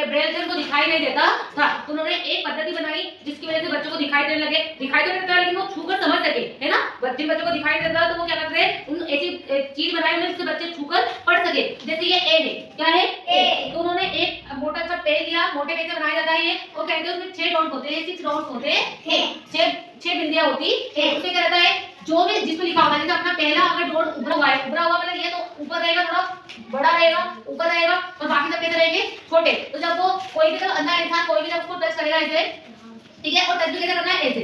Braille से उनको दिखाई नहीं देता था, तो उन्होंने एक पद्धति बनाई जिसकी वजह से बच्चों को दिखाई देने लगे। दिखाई तो नहीं देता लेकिन वो छूकर समझ सके, है ना। जिन बच्चों को दिखाई देता तो वो क्या करते हैं, उन ऐसी चीज बनाई उन्होंने जिससे बच्चे छूकर पढ़ सके। जैसे ये ए है, क्या है ए, तो उन्होंने एक मोटा सा पेन लिया, मोटे पेन से बनाया जाता है ये, वो कहते हैं उसमें 6 डॉट होते हैं, 6 डॉट होते हैं, 6 बिंदियां होती है। उससे क्या रहता है, जो भी जिसमें लिखा होगा, जैसे अपना पहला अगर डॉट उभरा हुआ है, उभरा हुआ मतलब ये तो ऊपर रहेगा, थोड़ा बड़ा रहेगा, ऊपर रहेगा, और बाकी सब कैसे रहेंगे, छोटे। तो जब वो कोई भी जब अंधा इंसान कोई भी जब उसको टच करेगा ऐसे, ठीक है, और टच भी कैसे करना है, ऐसे,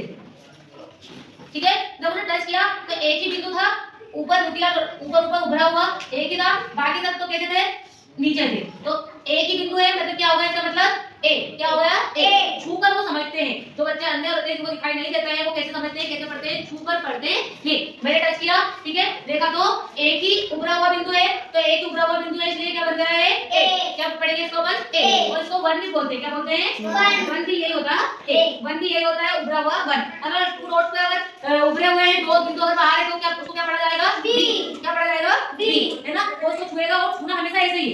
ठीक है। जब उन्होंने टच किया तो एक ही बिंदु था ऊपर, नुकीला ऊपर ऊपर उभरा हुआ एक ही था, बाकी सब तो कैसे थे, नीचे थे। तो एक ही बिंदु है, मतलब क्या होगा इसका मतलब ए, क्या हो गया ए। छूकर वो समझते हैं, जो बच्चे अंधे होते हैं जिनको दिखाई नहीं देता है वो कैसे समझते हैं, कैसे पढ़ते हैं, छूकर पढ़ते हैं। मैंने टच किया, ठीक है, देखा तो एक ही उभरा हुआ बिंदु है, तो एक उभरा हुआ बिंदु है, इसलिए क्या बन गया है ए। क्या पढ़ेंगे इसको अपन ए, और इसको वन भी बोलते हैं, क्या बोलते हैं वन भी यही होता है ए, वन भी यही होता है उभरा हुआ वन। अगर टू डॉट पे अगर उभरे हुए हैं दो बिंदु अगर बाहर है तो क्या उसको क्या पढ़ा जाएगा बी, क्या पढ़ा जाएगा बी, है ना। वो उसको छुएगा और छूना हमेशा ऐसे ही,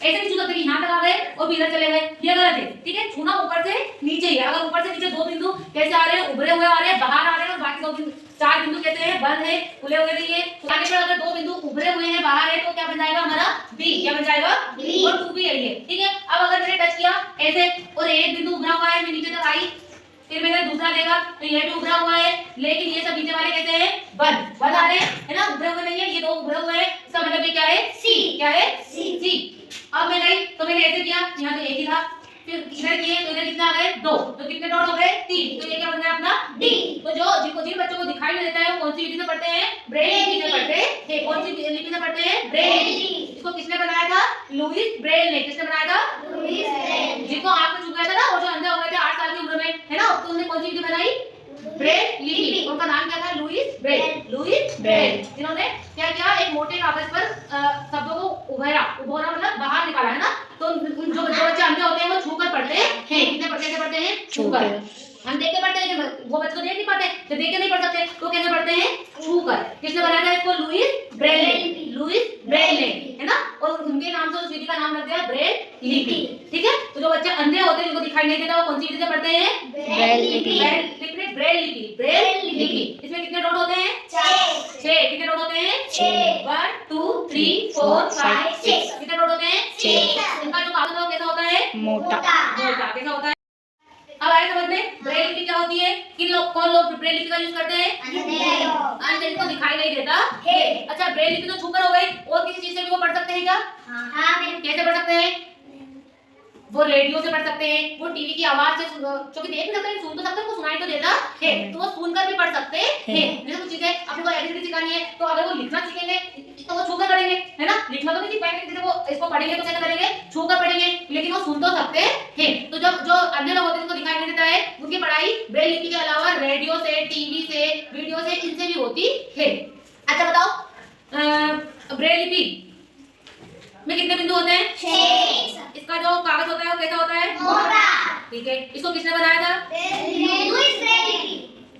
ऐसे नहीं छू सकते कि यहाँ तक आ गए और भी इधर चले गए, ये गलत है, ठीक है। छूना ऊपर से नीचे ही है। अगर ऊपर से नीचे दो बिंदु कैसे आ रहे हैं, उभरे हुए आ रहे हैं, बाहर आ रहे हैं, और बाकी दो बिंदु 4 बिंदु कैसे हैं, बंद है, खुले हुए नहीं है। तो आगे पर अगर दो बिंदु उभरे हुए हैं, बाहर है, तो क्या बन जाएगा हमारा बी, क्या बन जाएगा बी, और 2 भी यही है, ठीक है। अब अगर मैंने टच किया ऐसे और एक बिंदु उभरा हुआ है, मैं नीचे तक आई, फिर मैंने दूसरा देखा तो ये भी उभरा हुआ है, लेकिन ये सब नीचे वाले कैसे हैं, बंद आ रहे हैं, है ना, उभरे हुए नहीं है, ये दो उभरे हुए हैं, इसका मतलब ये क्या है सी, क्या है सी। अब मैं गई तो मैंने ऐसे किया, यहाँ तो एक ही था, फिर इधर किए तो इधर कितना आ गए 2, तो कितने डॉट हो गए 3, तो ये क्या बन गया अपना डी। तो जिन बच्चों को दिखाई नहीं देता है वो कौन सी लिपि से पढ़ते हैं, ब्रेल लिपि से पढ़ते हैं। कौन सी लिपि से पढ़ते हैं, ब्रेल लिपि। इसको किसने बनाया था, लुईस ब्रेल ने। किसने बनाया था, लुईस ब्रेल। जिनको आंख में चुभ गया था ना, वो जो अंधे हो गए थे 8 साल की उम्र में, है ना, तो उन्होंने कौन सी लिपि बनाई, ब्रेल लिपि। उनका नाम क्या था, लुईस ब्रेल, लुईस ब्रेल, जिन्होंने क्या किया, एक मोटे कागज पर शब्दों को उभरा मतलब बाहर निकाला, है ना। तो जो बच्चे अंधे होते हैं वो छूकर पढ़ते हैं, कितने कैसे पढ़ते हैं, छूकर। हम देख के पढ़ते हैं लेकिन वो बच्चे तो देख नहीं पाते, तो देख के नहीं पढ़ सकते, तो कैसे पढ़ते हैं, छूकर। किसने बनाया था इसको, लुईस ब्रेल ने, लुईस ब्रेल ने, है ना। और उनके नाम से उस विधि का नाम रख दिया ब्रेल लिपि, ठीक है। तो जो बच्चे अंधे होते हैं जिनको दिखाई नहीं देता वो कौन सी विधि से पढ़ते हैं, ब्रेल लिपि, ब्रेल लिपि, ब्रेल लिपि। इसमें कितने डॉट होते हैं, 6। कितने डॉट होते हैं, 6, 1 2 3 4 5 6। कितने डॉट होते हैं, 6। इनका जो कागज है कैसा होता है, मोटा, कैसा होता है। अब आए समझ में, ब्रेल लिपि क्या होती है, कौन लोग ब्रेल लिपि का यूज करते हैं, अंधे जिनको दिखाई नहीं देता है। अच्छा, ब्रेल लिपि तो छूकर हो गई, और किसी चीज से भी वो पढ़ सकते हैं क्या, हाँ, कैसे पढ़ सकते हैं, वो रेडियो से पढ़ सकते हैं, वो टीवी की आवाज से, जो कि देख नहीं सकते सुन तो सकते हैं, वो सुनाई तो देता है, तो वो सुनकर भी पढ़ सकते हैं। जैसे कुछ चीजें अपने को एबीसीडी सिखानी है तो अगर वो लिखना सीखेंगे तो वो छूकर करेंगे, है ना। लिखना तो नहीं सीख पाएंगे, जैसे वो इसको पढ़ेंगे तो कैसे करेंगे, छूकर पढ़ेंगे, लेकिन वो सुन तो सकते हैं। तो जब जो अन्य लोग होते हैं जिनको दिखाई नहीं देता है, उनकी पढ़ाई ब्रेल लिपि के अलावा रेडियो से, टीवी से, वीडियो से, इनसे भी होती है। अच्छा बताओ, ब्रेल लिपि में कितने बिंदु होते हैं, 6। इसका जो कागज होता है वो कैसा होता है, मोटा, ठीक है। इसको किसने बनाया था,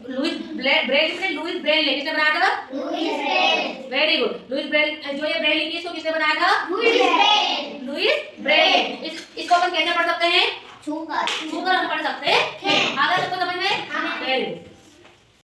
लुईस ब्रेल ने, लुईस ब्रेल ने किसने बनाया था, Louis Braille. Very good, Louis Braille. जो ये ब्रेल लिपि इसको किसने बनाया था, लुईस ब्रेल। इसको अपन कैसे पढ़ सकते हैं, छूकर हम पढ़ सकते हैं। अगर इसको समझ में, वेरी गुड।